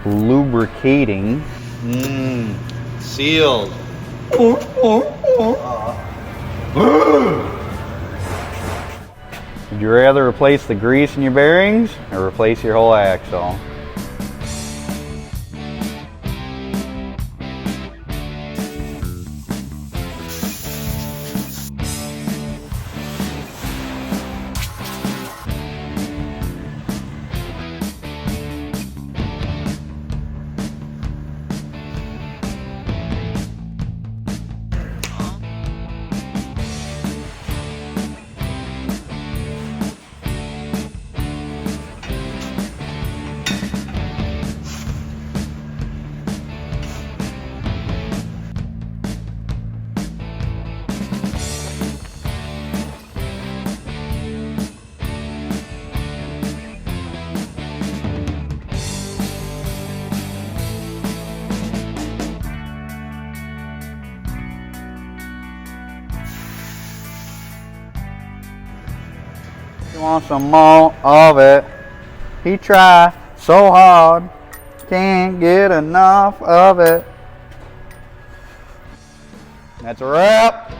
lubricating. Sealed. Would you rather replace the grease in your bearings or replace your whole axle? You want some more of it? He tried so hard, can't get enough of it. That's a wrap.